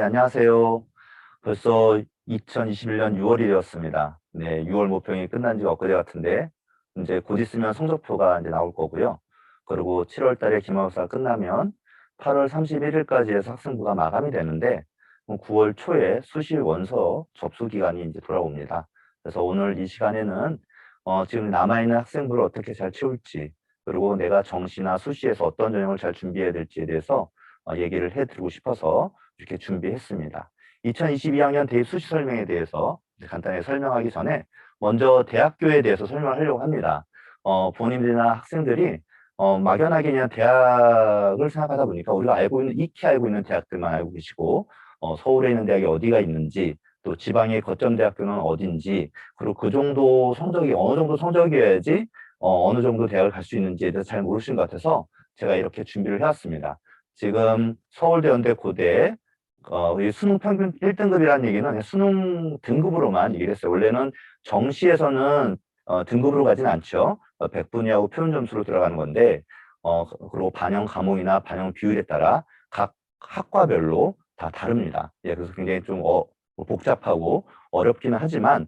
네, 안녕하세요. 벌써 2021년 6월이 되었습니다. 네, 6월 모평이 끝난 지가 엊그제 같은데, 이제 곧 있으면 성적표가 이제 나올 거고요. 그리고 7월 달에 기말고사가 끝나면 8월 31일까지 해서 학생부가 마감이 되는데, 9월 초에 수시 원서 접수 기간이 이제 돌아옵니다. 그래서 오늘 이 시간에는 지금 남아있는 학생부를 어떻게 잘 채울지, 그리고 내가 정시나 수시에서 어떤 전형을 잘 준비해야 될지에 대해서 얘기를 해드리고 싶어서 이렇게 준비했습니다. 2022학년 대입 수시 설명에 대해서 간단히 설명하기 전에 먼저 대학교에 대해서 설명하려고 합니다. 본인들이나 학생들이 막연하게 그냥 대학을 생각하다 보니까 우리가 익히 알고 있는 대학들만 알고 계시고 서울에 있는 대학이 어디가 있는지 또 지방의 거점 대학교는 어딘지 그리고 그 정도 성적이 어느 정도 성적이어야지 어느 정도 대학을 갈 수 있는지에 대해서 잘 모르시는 것 같아서 제가 이렇게 준비를 해왔습니다. 지금 서울대, 연대, 고대 이 수능 평균 1등급이라는 얘기는 수능 등급으로만 얘기를 했어요. 원래는 정시에서는 등급으로 가진 않죠. 100분위하고 표준 점수로 들어가는 건데 그리고 반영 과목이나 반영 비율에 따라 각 학과별로 다 다릅니다. 예, 그래서 굉장히 좀 복잡하고 어렵기는 하지만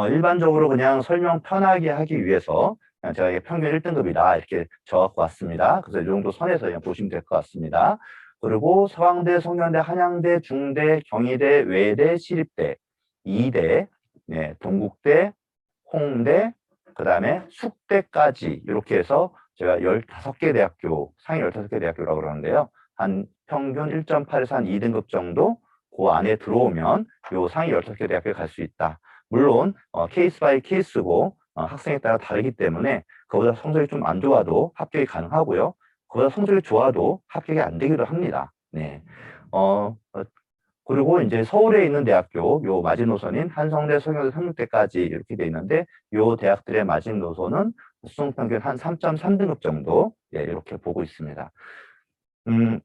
일반적으로 그냥 설명 편하게 하기 위해서 그냥 제가 이게 평균 1등급이다 이렇게 적어갖고 왔습니다. 그래서 이 정도 선에서 그냥 보시면 될 것 같습니다. 그리고 서강대, 송년대, 한양대, 중대, 경희대, 외대, 시립대, 이대, 네, 동국대, 홍대, 그 다음에 숙대까지 이렇게 해서 제가 15개 대학교, 상위 15개 대학교라고 그러는데요. 한 평균 1.8에서 한 2등급 정도 그 안에 들어오면 요 상위 15개 대학교에 갈 수 있다. 물론 케이스 바이 케이스고 학생에 따라 다르기 때문에 그보다 성적이 좀 안 좋아도 합격이 가능하고요. 그보다 성적이 좋아도 합격이 안 되기도 합니다. 네. 그리고 이제 서울에 있는 대학교, 요 마지노선인 한성대, 성균대, 상륙대까지 이렇게 돼 있는데, 요 대학들의 마지노선은 수능 평균 한 3.3등급 정도, 예, 이렇게 보고 있습니다.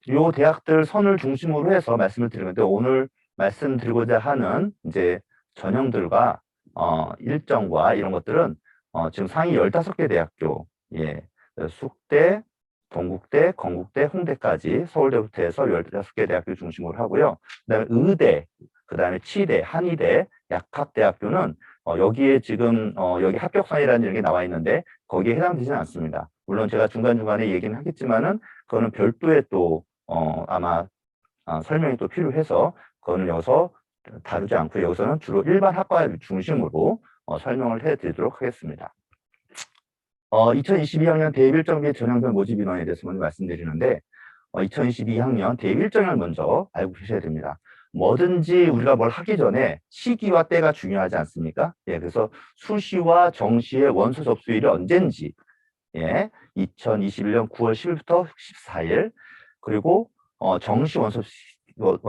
요 대학들 선을 중심으로 해서 말씀을 드리는데, 오늘 말씀드리고자 하는 이제 전형들과, 일정과 이런 것들은, 지금 상위 15개 대학교, 예, 숙대, 동국대, 건국대, 홍대까지 서울대부터 해서 15개 대학교 중심으로 하고요. 그다음에 의대, 그다음에 치대, 한의대, 약학대학교는 여기에 지금 여기 합격선이라는 이런 게 나와 있는데 거기에 해당되지는 않습니다. 물론 제가 중간중간에 얘기는 하겠지만은 그거는 별도의 또 아마 설명이 또 필요해서 그거는 여기서 다루지 않고 여기서는 주로 일반 학과 중심으로 설명을 해드리도록 하겠습니다. 2022학년 대입 일정 및 전형별 모집 인원에 대해서 먼저 말씀드리는데 2022학년 대입 일정을 먼저 알고 계셔야 됩니다. 뭐든지 우리가 뭘 하기 전에 시기와 때가 중요하지 않습니까? 예, 그래서 수시와 정시의 원서 접수일이 언젠지, 예, 2021년 9월 10일부터 14일, 그리고 정시 원서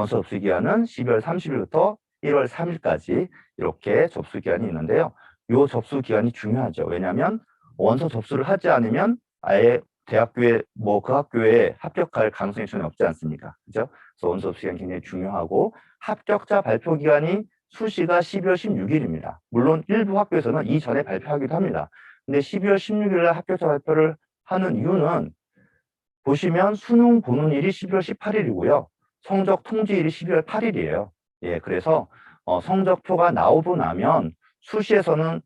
접수 기간은 12월 30일부터 1월 3일까지 이렇게 접수 기간이 있는데요. 이 접수 기간이 중요하죠. 왜냐하면 원서 접수를 하지 않으면 아예 대학교에 그 학교에 합격할 가능성이 전혀 없지 않습니까? 그죠? 그래서 원서 접수 기간이 굉장히 중요하고 합격자 발표 기간이 수시가 12월 16일입니다. 물론 일부 학교에서는 이전에 발표하기도 합니다. 근데 12월 16일 날 합격자 발표를 하는 이유는 보시면 수능 보는 일이 12월 18일이고요. 성적 통지일이 12월 8일이에요. 예, 그래서 성적표가 나오고 나면 수시에서는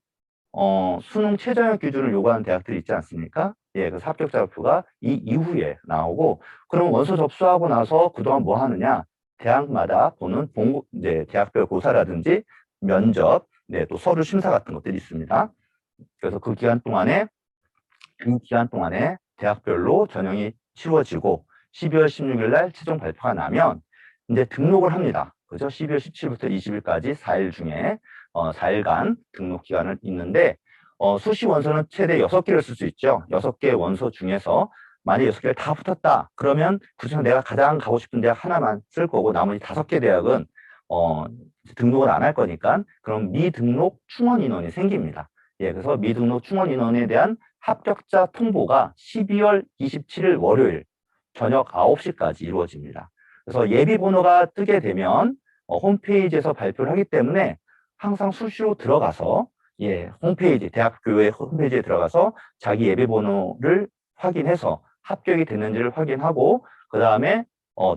수능 최저학 기준을 요구하는 대학들이 있지 않습니까? 예, 그래서 합격자 발표가 이 이후에 나오고, 그럼 원서 접수하고 나서 그동안 뭐 하느냐? 대학마다 보는 이제 대학별 고사라든지 면접, 네, 또 서류 심사 같은 것들이 있습니다. 그래서 그 기간 동안에, 이 기간 동안에 대학별로 전형이 치루어지고 12월 16일 날 최종 발표가 나면 이제 등록을 합니다. 그죠? 12월 17일부터 20일까지 4일 중에 4일간 등록 기간을 있는데 수시 원서는 최대 6개를 쓸 수 있죠. 6개 원서 중에서 만약 6개를 다 붙었다. 그러면 그중에 내가 가장 가고 싶은 대학 하나만 쓸 거고 나머지 5개 대학은 등록을 안 할 거니까 그럼 미등록 충원 인원이 생깁니다. 예, 그래서 미등록 충원 인원에 대한 합격자 통보가 12월 27일 월요일 저녁 9시까지 이루어집니다. 그래서 예비 번호가 뜨게 되면 홈페이지에서 발표를 하기 때문에 항상 수시로 들어가서 예, 홈페이지, 대학교의 홈페이지에 들어가서 자기 예비 번호를 확인해서 합격이 됐는지를 확인하고 그 다음에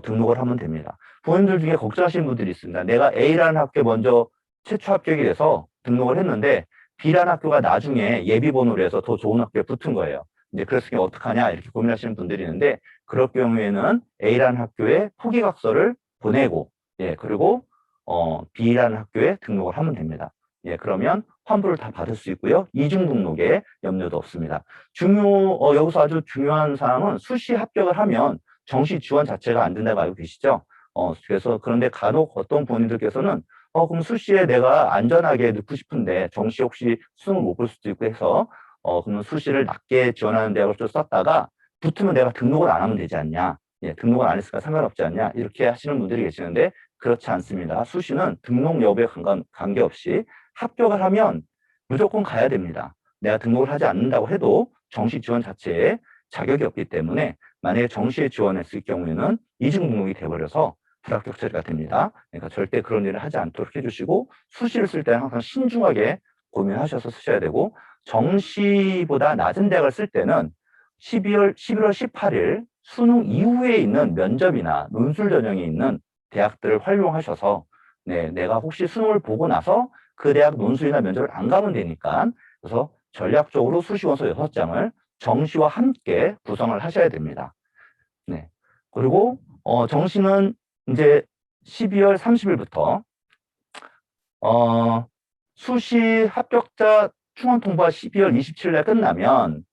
등록을 하면 됩니다. 부모님들 중에 걱정하시는 분들이 있습니다. 내가 A라는 학교에 먼저 최초 합격이 돼서 등록을 했는데 B라는 학교가 나중에 예비번호로 해서 더 좋은 학교에 붙은 거예요. 이제 그랬을 때 어떡하냐 이렇게 고민하시는 분들이 있는데 그럴 경우에는 A라는 학교에 포기각서를 보내고 그리고 B라는 학교에 등록을 하면 됩니다. 그러면 환불을 다 받을 수 있고요. 이중 등록에 염려도 없습니다. 여기서 아주 중요한 사항은 수시 합격을 하면 정시 지원 자체가 안 된다고 알고 계시죠? 그래서 그런데 간혹 어떤 부모님들께서는 그럼 수시에 내가 안전하게 넣고 싶은데 정시 혹시 수능을 못 볼 수도 있고 해서 그러면 수시를 낮게 지원하는 대학을 좀 썼다가 붙으면 내가 등록을 안 하면 되지 않냐? 등록을 안 했으니까 상관없지 않냐? 이렇게 하시는 분들이 계시는데 그렇지 않습니다. 수시는 등록 여부에 관계없이 합격을 하면 무조건 가야 됩니다. 내가 등록을 하지 않는다고 해도 정시 지원 자체에 자격이 없기 때문에 만약에 정시에 지원했을 경우에는 이중 등록이 돼버려서 불합격 처리가 됩니다. 그러니까 절대 그런 일을 하지 않도록 해주시고 수시를 쓸 때는 항상 신중하게 고민하셔서 쓰셔야 되고 정시보다 낮은 대학을 쓸 때는 11월 18일 수능 이후에 있는 면접이나 논술 전형이 있는 대학들을 활용하셔서 내가 혹시 수능을 보고 나서 그 대학 논술이나 면접을 안 가면 되니까 그래서 전략적으로 수시원서 6장을 정시와 함께 구성을 하셔야 됩니다. 그리고 정시는 이제 12월 30일부터 수시 합격자 충원 통보가 12월 27일에 끝나면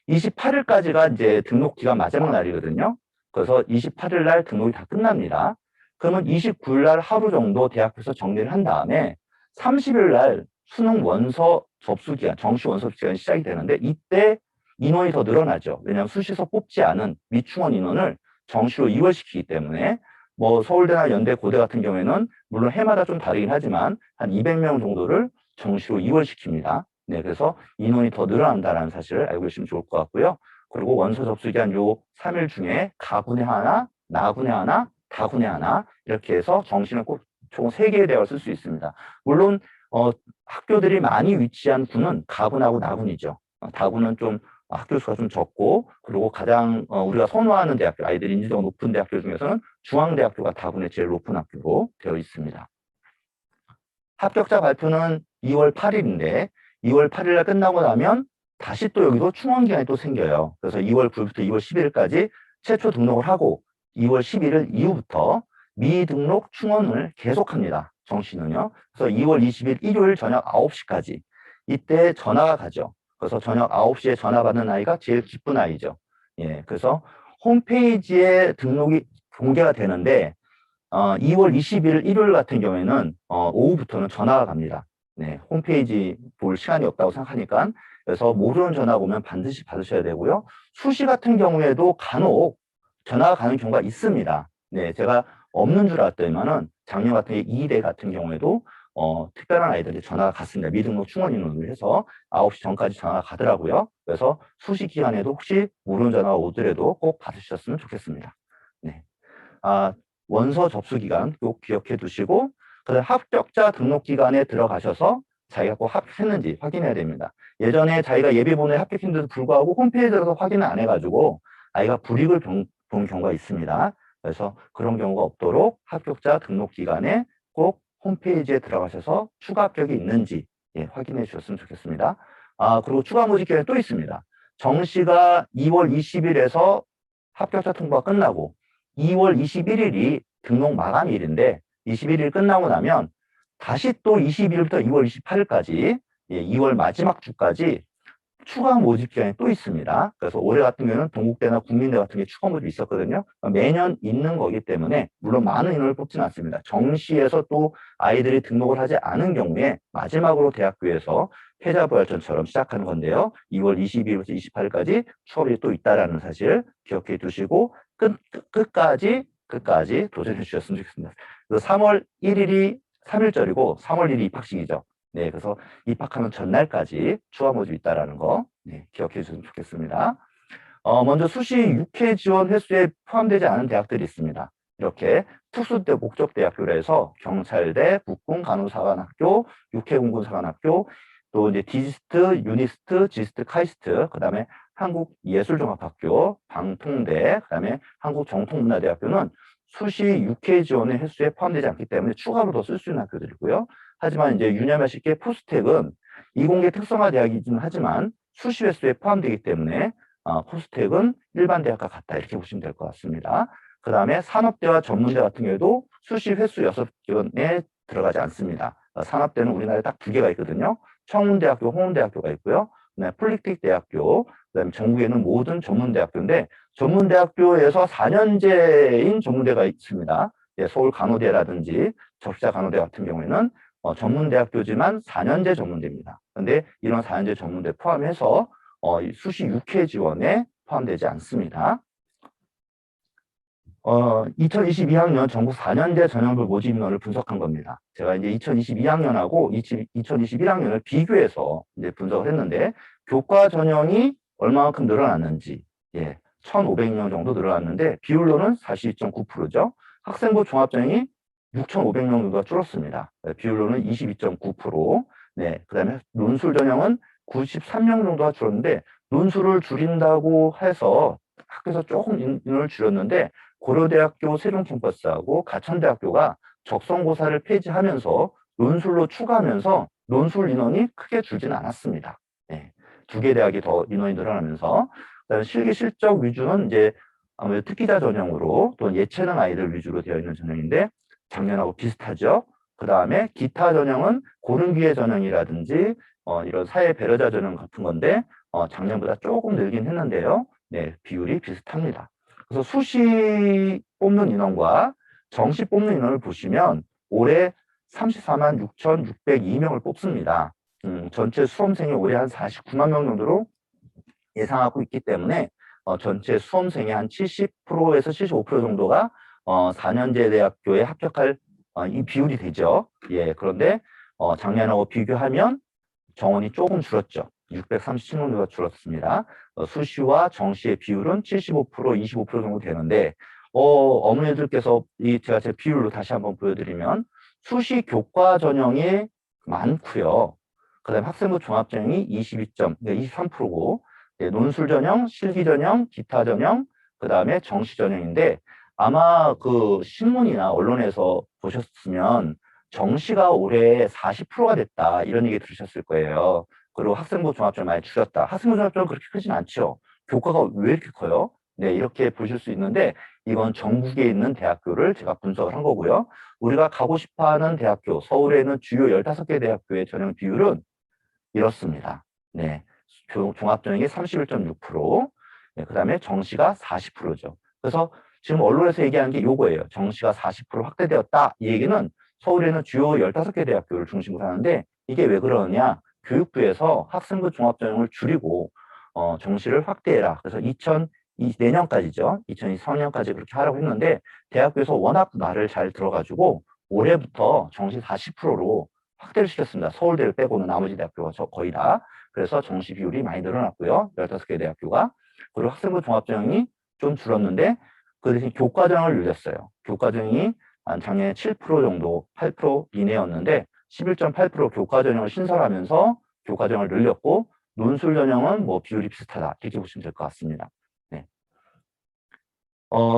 28일까지가 이제 등록 기간 마지막 날이거든요. 그래서 28일 날 등록이 다 끝납니다. 그러면 29일 날 하루 정도 대학에서 정리를 한 다음에 30일 날 수능 원서 접수 기간, 정시 원서 접수 기간이 시작이 되는데 이때 인원이 더 늘어나죠. 왜냐하면 수시에서 뽑지 않은 미충원 인원을 정시로 이월시키기 때문에 뭐 서울대나 연대, 고대 같은 경우에는 물론 해마다 좀 다르긴 하지만 한 200명 정도를 정시로 이월시킵니다. 그래서 인원이 더 늘어난다는 사실을 알고 계시면 좋을 것 같고요. 그리고 원서 접수 기간 요 3일 중에 가군에 하나, 나군에 하나, 다군에 하나 이렇게 해서 정시는 꼭 총 3개의 대학을 쓸 수 있습니다. 물론 학교들이 많이 위치한 군은 가군하고 나군이죠. 다군은 좀 학교 수가 좀 적고 그리고 가장 우리가 선호하는 대학교, 아이들이 인지도가 높은 대학교 중에서는 중앙대학교가 다군에 제일 높은 학교로 되어 있습니다. 합격자 발표는 2월 8일인데 2월 8일 날 끝나고 나면 다시 또 여기도 충원 기간이 또 생겨요. 그래서 2월 9일부터 2월 11일까지 최초 등록을 하고 2월 11일 이후부터 미등록 충원을 계속합니다. 정시는요. 그래서 2월 20일 일요일 저녁 9시까지 이때 전화가 가죠. 그래서 저녁 9시에 전화 받는 아이가 제일 기쁜 아이죠. 그래서 홈페이지에 등록이 공개가 되는데 2월 20일 일요일 같은 경우에는 오후부터는 전화가 갑니다. 홈페이지 볼 시간이 없다고 생각하니까 그래서 모르는 전화가 오면 반드시 받으셔야 되고요. 수시 같은 경우에도 간혹 전화가 가는 경우가 있습니다. 제가 없는 줄 알았더니만은 작년 같은 게 이대 같은 경우에도 특별한 아이들이 전화가 갔습니다. 미등록 충원 인원을 해서 9시 전까지 전화가 가더라고요. 그래서 수시 기간에도 혹시 모르는 전화가 오더라도 꼭 받으셨으면 좋겠습니다. 원서 접수 기간 꼭 기억해 두시고 그다음 합격자 등록 기간에 들어가셔서 자기가 꼭 합격했는지 확인해야 됩니다. 예전에 자기가 예비번호에 합격했는데도 불구하고 홈페이지에 들어서 확인을 안 해가지고 아이가 불이익을 본 경우가 있습니다. 그래서 그런 경우가 없도록 합격자 등록 기간에 꼭 홈페이지에 들어가셔서 추가 합격이 있는지 확인해 주셨으면 좋겠습니다. 그리고 추가 모집 기간이 또 있습니다. 정시가 2월 20일에서 합격자 통보가 끝나고 2월 21일이 등록 마감일인데 21일 끝나고 나면 다시 또 22일부터 2월 28일까지 2월 마지막 주까지 추가 모집 기간이 또 있습니다. 그래서 올해 같은 경우는 동국대나 국민대 같은 게 추가 모집이 있었거든요. 매년 있는 거기 때문에 물론 많은 인원을 뽑지는 않습니다. 정시에서 또 아이들이 등록을 하지 않은 경우에 마지막으로 대학교에서 패자부활전처럼 시작하는 건데요. 2월 22일부터 28일까지 추가로 또 있다라는 사실 기억해 두시고 끝까지 도전해 주셨으면 좋겠습니다. 그래서 3월 1일이 3일절이고 3월 1일이 입학식이죠. 그래서 입학하는 전날까지 추가 모집이 있다라는 거 기억해 주시면 좋겠습니다. 먼저 수시 6회 지원 횟수에 포함되지 않은 대학들이 있습니다. 이렇게 특수대 목적대학교로 해서 경찰대, 국군간호사관학교, 육해공군사관학교, 또 이제 디지스트, 유니스트, 지스트, 카이스트, 그 다음에 한국예술종합학교, 방통대, 그 다음에 한국정통문화대학교는 수시 6K 지원의 횟수에 포함되지 않기 때문에 추가로 더 쓸 수 있는 학교들이고요. 하지만 이제 유념하실 게 포스텍은 이공계 특성화 대학이긴 하지만 수시 횟수에 포함되기 때문에 포스텍은 일반 대학과 같다 이렇게 보시면 될 것 같습니다. 그 다음에 산업대와 전문대 같은 경우에도 수시 횟수 6개에 들어가지 않습니다. 산업대는 우리나라에 딱 2개가 있거든요. 청운대학교, 홍은대학교가 있고요. 폴리텍닉대학교, 그다음에 전국에는 모든 전문대학교인데 전문대학교에서 4년제인 전문대가 있습니다. 서울 간호대라든지 적시자 간호대 같은 경우에는 전문대학교지만 4년제 전문대입니다. 그런데 이런 4년제 전문대 포함해서 수시 6회 지원에 포함되지 않습니다. 2022학년 전국 4년제 전형별 모집 인원을 분석한 겁니다. 제가 이제 2022학년하고 2021학년을 비교해서 이제 분석을 했는데, 교과 전형이 얼마만큼 늘어났는지, 1,500명 정도 늘어났는데, 비율로는 42.9%죠. 학생부 종합전형이 6,500명 정도가 줄었습니다. 비율로는 22.9%. 네. 그 다음에 논술 전형은 93명 정도가 줄었는데, 논술을 줄인다고 해서 학교에서 조금 인원을 줄였는데, 고려대학교 세종캠퍼스하고 가천대학교가 적성고사를 폐지하면서 논술로 추가하면서 논술 인원이 크게 줄지는 않았습니다. 네. 2개 대학이 더 인원이 늘어나면서, 그다음에 실기 실적 위주는 이제 아무래도 특기자 전형으로 또는 예체능 아이들 위주로 되어 있는 전형인데 작년하고 비슷하죠. 그 다음에 기타 전형은 고른기회 전형이라든지 이런 사회 배려자 전형 같은 건데 작년보다 조금 늘긴 했는데요. 네, 비율이 비슷합니다. 그래서 수시 뽑는 인원과 정시 뽑는 인원을 보시면 올해 34만 6,602명을 뽑습니다. 전체 수험생이 올해 한 49만 명 정도로 예상하고 있기 때문에 전체 수험생의 한 70%에서 75% 정도가 4년제 대학교에 합격할 이 비율이 되죠. 예, 그런데 작년하고 비교하면 정원이 조금 줄었죠. 637명 정도가 줄었습니다. 수시와 정시의 비율은 75%, 25% 정도 되는데 어머니들께서 제가 제 비율로 다시 한번 보여드리면 수시 교과 전형이 많고요. 그 다음에 학생부 종합전형이 22점, 23%고 논술 전형, 실기 전형, 기타 전형, 그 다음에 정시 전형인데 아마 그 신문이나 언론에서 보셨으면 정시가 올해 40%가 됐다 이런 얘기 들으셨을 거예요. 그리고 학생부 종합전형 많이 줄였다. 학생부 종합전형 그렇게 크진 않죠. 교과가 왜 이렇게 커요? 네, 이렇게 보실 수 있는데 이건 전국에 있는 대학교를 제가 분석을 한 거고요. 우리가 가고 싶어하는 대학교, 서울에 있는 주요 15개 대학교의 전형 비율은 이렇습니다. 네, 종합전형이 31.6%, 네, 그 다음에 정시가 40%죠. 그래서 지금 언론에서 얘기하는 게 요거예요. 정시가 40% 확대되었다. 이 얘기는 서울에는 주요 15개 대학교를 중심으로 하는데 이게 왜 그러느냐. 교육부에서 학생부 종합전형을 줄이고 정시를 확대해라. 그래서 내년까지죠. 2023년까지 그렇게 하라고 했는데 대학교에서 워낙 말을 잘 들어가지고 올해부터 정시 40%로 확대를 시켰습니다. 서울대를 빼고는 나머지 대학교가 거의 다. 그래서 정시 비율이 많이 늘어났고요. 15개 대학교가. 그리고 학생부 종합전형이 좀 줄었는데 그 대신 교과전형을 늘렸어요. 교과전형이 한 작년에 7% 정도, 8% 이내였는데 11.8% 교과전형을 신설하면서 교과전형을 늘렸고 논술 전형은 뭐 비율이 비슷하다. 이렇게 보시면 될 것 같습니다. 네.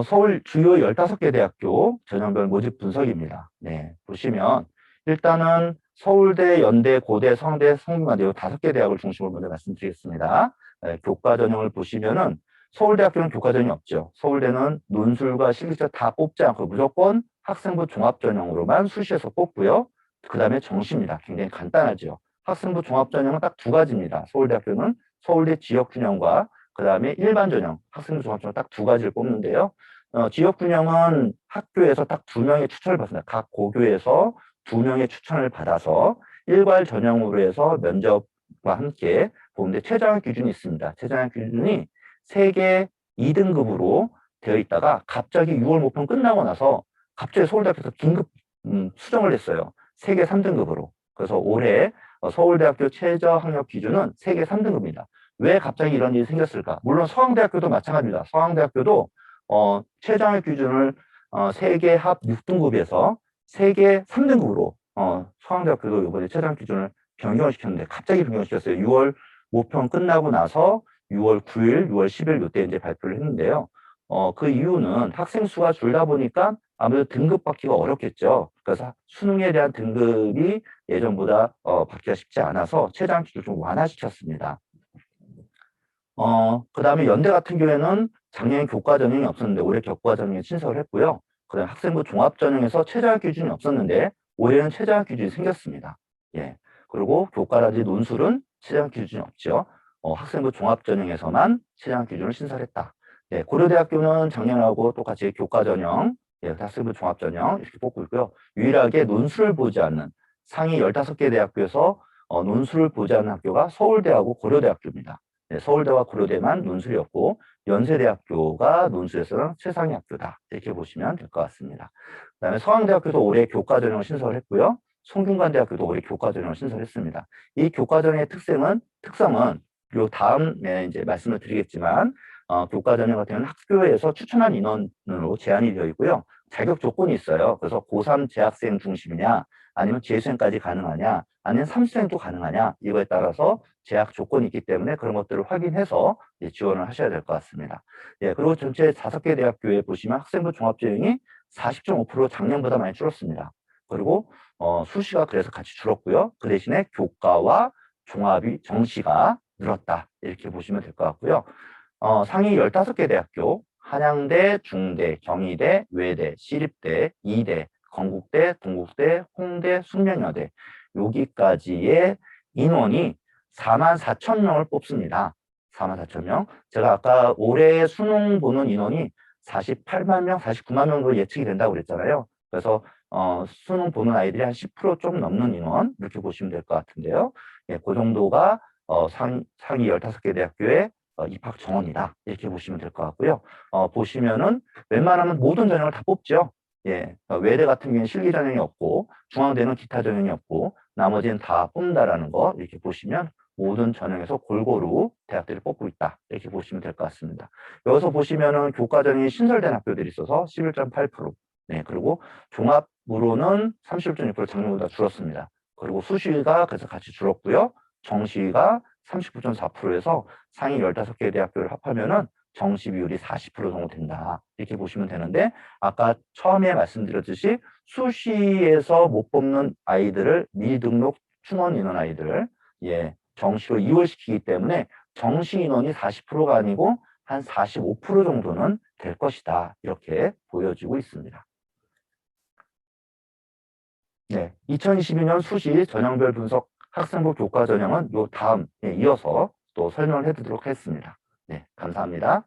서울 주요 15개 대학교 전형별 모집 분석입니다. 네. 보시면 일단은 서울대, 연대, 고대, 성대, 성균관대 이 5개 대학을 중심으로 먼저 말씀드리겠습니다. 네, 교과 전형을 보시면은 서울대학교는 교과 전형이 없죠. 서울대는 논술과 실기자 다 뽑지 않고 무조건 학생부 종합 전형으로만 수시에서 뽑고요. 그 다음에 정시입니다. 굉장히 간단하죠. 학생부 종합 전형은 딱 2가지입니다. 서울대학교는 서울대 지역균형과 그 다음에 일반 전형, 학생부 종합 전형 딱 2가지를 뽑는데요. 지역균형은 학교에서 딱 2명의 추천을 받습니다. 각 고교에서 2명의 추천을 받아서 일괄 전형으로 해서 면접과 함께 보는데 최저학력 기준이 있습니다. 최저학력 기준이 세계 2등급으로 되어 있다가 갑자기 6월 모평 끝나고 나서 갑자기 서울대학교에서 긴급 수정을 했어요. 세계 3등급으로. 그래서 올해 서울대학교 최저학력 기준은 세계 3등급입니다. 왜 갑자기 이런 일이 생겼을까? 물론 서강대학교도 마찬가지입니다. 서강대학교도 최저학력 기준을 세계 합 6등급에서 세계 3등급으로 서강대학교도 이번에 최저학력 기준을 변경을 시켰는데 갑자기 변경을 시켰어요. 6월 모평 끝나고 나서 6월 9일, 6월 10일 이때 이제 발표를 했는데요. 그 이유는 학생 수가 줄다 보니까 아무래도 등급 받기가 어렵겠죠. 그래서 수능에 대한 등급이 예전보다 받기가 쉽지 않아서 최저학 기준을 좀 완화시켰습니다. 그 다음에 연대 같은 경우에는 작년에 교과 전형이 없었는데 올해 교과 전형에 신설을 했고요. 그 다음에 학생부 종합 전형에서 최저학 기준이 없었는데 올해는 최저학 기준이 생겼습니다. 예. 그리고 교과라든지 논술은 최저학 기준이 없죠. 학생부 종합 전형에서만 최저학 기준을 신설했다. 예, 고려대학교는 작년하고 똑같이 교과 전형, 예, 학생부 종합 전형 이렇게 뽑고 있고요. 유일하게 논술을 보지 않는 상위 15개 대학교에서 논술을 보지 않는 학교가 서울대하고 고려대학교입니다. 네, 서울대와 고려대만 논술이었고 연세대학교가 논술에서는 최상위 학교다. 이렇게 보시면 될 것 같습니다. 그 다음에 서강대학교도 올해 교과전형을 신설을 했고요. 성균관대학교도 올해 교과전형을 신설했습니다. 이 교과전형의 특성은 요 다음에 이제 말씀을 드리겠지만 교과전형 같은 경우는 학교에서 추천한 인원으로 제한이 되어 있고요. 자격 조건이 있어요. 그래서 고3 재학생 중심이냐 아니면 재수생까지 가능하냐 아니면 삼수생도 가능하냐 이거에 따라서 재학 조건이 있기 때문에 그런 것들을 확인해서 지원을 하셔야 될 것 같습니다. 예, 그리고 전체 5개 대학교에 보시면 학생부 종합전형이 40.5% 작년보다 많이 줄었습니다. 그리고 수시가 그래서 같이 줄었고요. 그 대신에 교과와 종합이 정시가 늘었다. 이렇게 보시면 될 것 같고요. 상위 15개 대학교, 한양대, 중대, 경희대, 외대, 시립대, 이대, 건국대, 동국대, 홍대, 숙명여대 여기까지의 인원이 44,000명을 뽑습니다. 44,000명. 제가 아까 올해 수능 보는 인원이 48만 명, 49만 명으로 예측이 된다고 그랬잖아요. 그래서 수능 보는 아이들이 한 10%좀 넘는 인원 이렇게 보시면 될 것 같은데요. 예, 그 정도가 상위 15개 대학교의 입학 정원이다. 이렇게 보시면 될 것 같고요. 보시면은 웬만하면 모든 전형을 다 뽑죠. 예, 외대 같은 경우는 실기 전형이 없고 중앙대는 기타 전형이 없고 나머지는 다 뽑는다라는 거 이렇게 보시면 모든 전형에서 골고루 대학들이 뽑고 있다. 이렇게 보시면 될 것 같습니다. 여기서 보시면은 교과 전형이 신설된 학교들이 있어서 11.8%. 네, 그리고 종합으로는 31.2% 작년보다 줄었습니다. 그리고 수시가 그래서 같이 줄었고요. 정시가 39.4%에서 상위 15개 대학교를 합하면은 정시 비율이 40% 정도 된다. 이렇게 보시면 되는데 아까 처음에 말씀드렸듯이 수시에서 못 뽑는 아이들을 미등록 충원 인원 아이들을 예, 정시로 이월시키기 때문에 정시 인원이 40%가 아니고 한 45% 정도는 될 것이다. 이렇게 보여지고 있습니다. 네, 2022년 수시 전형별 분석 학생부 교과 전형은 요 다음에 이어서 또 설명을 해드리도록 하겠습니다. 네, 감사합니다.